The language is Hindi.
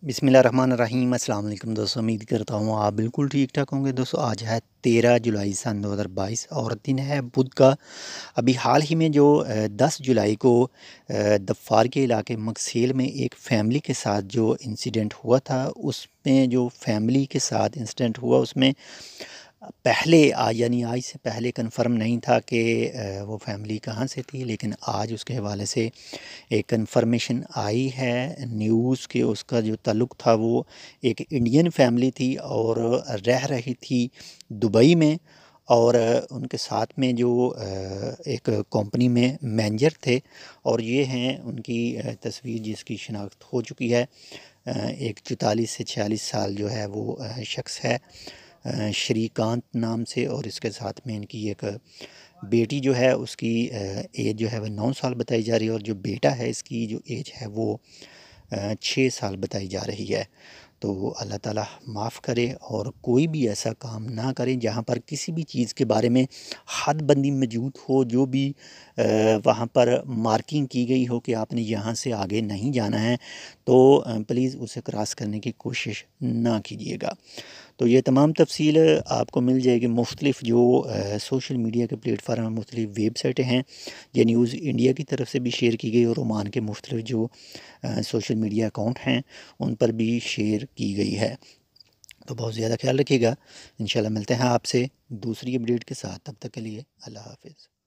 बिस्मिल्लाहिर्रहमानिर्रहीम। अस्सलाम वालेकुम दोस्तों, उम्मीद करता हूँ आप बिल्कुल ठीक ठाक होंगे। दोस्तों आज है 13 जुलाई सन 2022 और दिन है बुध का। अभी हाल ही में जो 10 जुलाई को दफ़ार के इलाके मकसेल में एक फ़ैमिली के साथ जो इंसिडेंट हुआ था, उसमें जो फ़ैमिली के साथ इंसिडेंट हुआ उसमें पहले यानी आज से पहले कंफर्म नहीं था कि वो फैमिली कहाँ से थी, लेकिन आज उसके हवाले से एक कंफर्मेशन आई है न्यूज़ के। उसका जो ताल्लुक़ था वो एक इंडियन फैमिली थी और रह रही थी दुबई में। और उनके साथ में जो एक कंपनी में मैनेजर थे, और ये हैं उनकी तस्वीर जिसकी शिनाख्त हो चुकी है। एक 44 से 46 साल जो है वो शख्स है, श्रीकांत नाम से। और इसके साथ में इनकी एक बेटी जो है उसकी एज जो है वह 9 साल बताई जा रही है, और जो बेटा है इसकी जो एज है वो 6 साल बताई जा रही है। तो अल्लाह ताला माफ़ करे और कोई भी ऐसा काम ना करें जहाँ पर किसी भी चीज़ के बारे में हदबंदी मौजूद हो, जो भी वहाँ पर मार्किंग की गई हो कि आपने यहाँ से आगे नहीं जाना है, तो प्लीज़ उसे क्रॉस करने की कोशिश ना कीजिएगा। तो ये तमाम तफ़सील आपको मिल जाएगी मुख्तलिफ़ जो सोशल मीडिया के प्लेटफार्म में, मुख्तलिफ़ वेबसाइटें हैं। ये न्यूज़ इंडिया की तरफ से भी शेयर की गई और ओमान के मुख्तलिफ़ जो सोशल मीडिया अकाउंट हैं उन पर भी शेयर की गई है। तो बहुत ज़्यादा ख्याल रखिएगा। इंशाल्लाह मिलते हैं आपसे दूसरी अपडेट के साथ। तब तक के लिए अल्लाह हाफ़िज़।